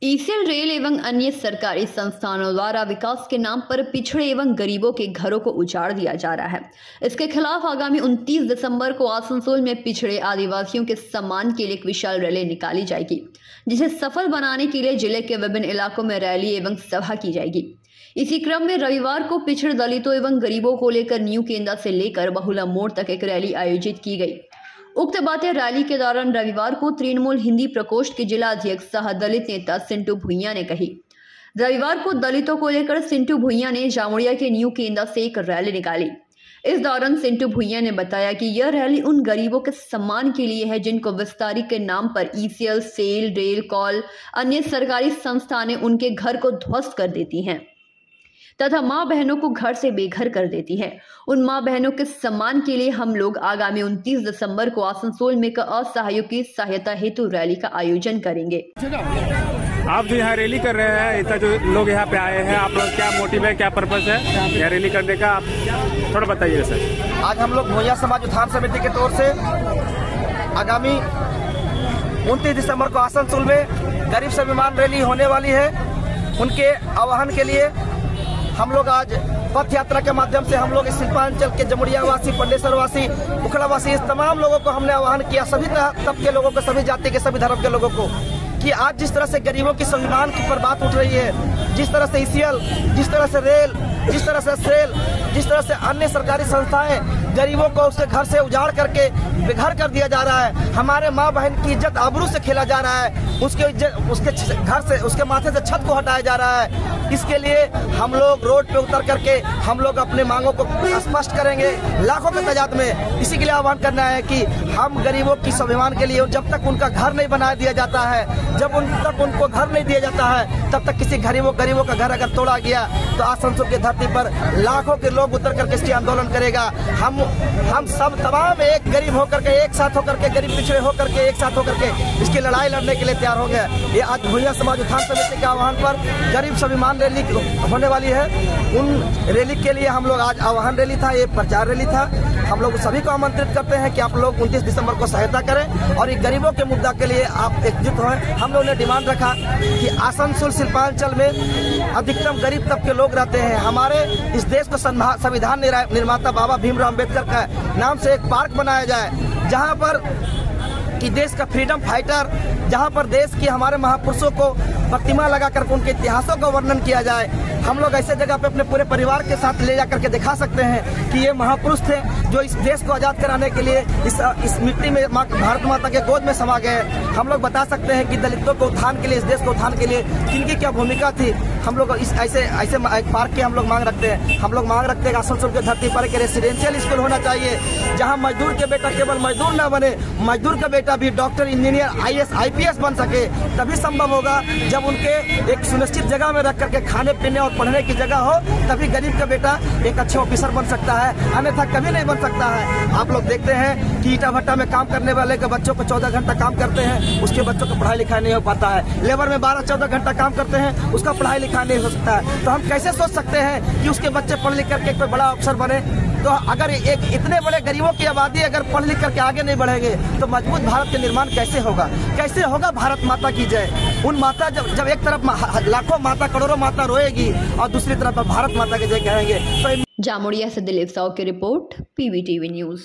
ECL rail एवं अन्य सरकारी संस्थानों द्वारा विकास के नाम पर पिछड़े एवं गरीबों के घरों को उजाड़ दिया जा रहा है। इसके खिलाफ आगामी 29 दिसंबर को आसनसोल में पिछड़े आदिवासियों के सम्मान के लिए एक विशाल रैली निकाली जाएगी, जिसे सफल बनाने के लिए जिले के विभिन्न इलाकों में रैली एवं सभा की जाएगी। इसी क्रम में रविवार को पिछड़े दलितों एवं गरीबों को लेकर न्यू केंद्रा से लेकर बहुला मोड़ तक एक रैली आयोजित की गई। उक्त बातें रैली के दौरान रविवार को तृणमूल हिंदी प्रकोष्ठ के जिला अध्यक्ष सह दलित नेता सिंटू भुइयां ने कही। रविवार को दलितों को लेकर सिंटू भुइयां ने जामुड़िया के न्यू केंद्रा से एक रैली निकाली। इस दौरान सिंटू भुइयां ने बताया कि यह रैली उन गरीबों के सम्मान के लिए है जिनको विस्तारित के नाम पर ईसीएल, सेल, रेल, कॉल, अन्य सरकारी संस्थानें उनके घर को ध्वस्त कर देती हैं तथा मां बहनों को घर से बेघर कर देती हैं। उन मां बहनों के सम्मान के लिए हम लोग आगामी 29 दिसंबर को आसनसोल में असहायों की सहायता हेतु रैली का आयोजन करेंगे। आप जो यहाँ रैली कर रहे हैं, इतना जो लोग यहाँ पे आए हैं, आप लोग क्या मोटिव है, क्या पर्पस है यहाँ रैली करने का, आप थोड़ा बताइए सर। आज हम लोग भुइयां समाज उत्थान समिति के तौर से आगामी 29 दिसंबर को आसनसोल में गरीब स्वाभिमान रैली होने वाली है। उनके आह्वान के लिए हम लोग आज पथ यात्रा के माध्यम से हम लोग इस शिल्पांचल के जमुड़िया वासी, पंडेश्वर वासी, उखड़ा वासी, इस तमाम लोगों को हमने आह्वान किया, सभी तबके के लोगों को, सभी जाति के, सभी धर्म के लोगों को, कि आज जिस तरह से गरीबों की स्वाभिमान की पर बात उठ रही है, जिस तरह से ईसीएल, जिस तरह से रेल, जिस तरह से सेल, जिस तरह से अन्य सरकारी संस्थाएं गरीबों को उसके घर से उजाड़ करके बेघर कर दिया जा रहा है, हमारे माँ बहन की इज्जत आबरू से खेला जा रहा है, उसके घर से, उसके माथे से छत को हटाया जा रहा है। इसके लिए हम लोग रोड पे उतर करके हम लोग अपने मांगों को स्पष्ट करेंगे लाखों की तादाद में। इसी के लिए आह्वान करना है कि हम गरीबों की स्वाभिमान के लिए, जब तक उनका घर नहीं बना दिया जाता है, जब तक उनको घर नहीं दिया जाता है, तब तक किसी गरीबों का घर अगर तोड़ा गया तो आसनसोल की धरती पर लाखों के लोग उतर करके इसकी आंदोलन करेगा। हम सब तमाम एक गरीब होकर के, एक साथ होकर के, गरीब पिछड़े होकर के, एक साथ होकर के इसकी लड़ाई लड़ने के लिए तैयार हो गए। ये आज भुइयां समाज उत्थान समिति के आह्वान पर गरीब स्वाभिमान रैली होने वाली है। उन रैली के लिए हम लोग आज आह्वान रैली था, ये प्रचार रैली था। हम लोग सभी को आमंत्रित करते हैं कि आप लोग 29 दिसंबर को सहायता करें और ये गरीबों के मुद्दा के लिए आप एकजुट हों। हम लोगों ने डिमांड रखा कि आसनसोल शिल्पांचल में अधिकतम गरीब तबके लोग रहते हैं। हमारे इस देश को संविधान निर्माता बाबा भीमराव अम्बेडकर का नाम से एक पार्क बनाया जाए, जहां पर कि देश का फ्रीडम फाइटर, जहां पर देश के हमारे महापुरुषों को प्रतिमा लगा कर उनके इतिहासों का वर्णन किया जाए। हम लोग ऐसे जगह पे अपने पूरे परिवार के साथ ले जाकर के दिखा सकते हैं कि ये महापुरुष थे जो इस देश को आजाद कराने के लिए इस मिट्टी में भारत माता के गोद में समा गए। हम लोग बता सकते हैं कि दलितों को उत्थान के लिए, इस देश को उत्थान के लिए किनकी क्या भूमिका थी। हम लोग इस ऐसे एक पार्क की हम लोग मांग रखते हैं। हम लोग मांग रखते हैं कि आसनसोल की धरती पर एक रेसिडेंशियल स्कूल होना चाहिए, जहाँ मजदूर के बेटा केवल मजदूर न बने, मजदूर का बेटा भी डॉक्टर, इंजीनियर, IAS, IPS बन सके। तभी संभव होगा जब उनके एक सुनिश्चित जगह में रख करके खाने पीने और पढ़ने की जगह हो, तभी गरीब का बेटा एक अच्छे ऑफिसर बन सकता है, अन्यथा कभी नहीं बन सकता है। आप लोग देखते हैं कि ईटा भट्टा में काम करने वाले के बच्चों को 14 घंटा काम करते हैं, उसके बच्चों को पढ़ाई लिखाई नहीं हो पाता है। लेबर में 12-14 घंटा काम करते हैं, उसका पढ़ाई लिखाई नहीं हो सकता है। तो हम कैसे सोच सकते हैं कि उसके बच्चे पढ़ लिख करके कोई बड़ा अफसर बने? तो अगर एक इतने बड़े गरीबों की आबादी अगर पढ़ लिख करके आगे नहीं बढ़ेंगे तो मजबूत भारत का निर्माण कैसे होगा? कैसे होगा? भारत माता की जय। उन माता जब एक तरफ लाखों माता, करोड़ों माता रोएगी और दूसरी तरफ भारत माता की जय कहेंगे तो। जामुड़िया से दिलीप साव की रिपोर्ट, PBTV न्यूज।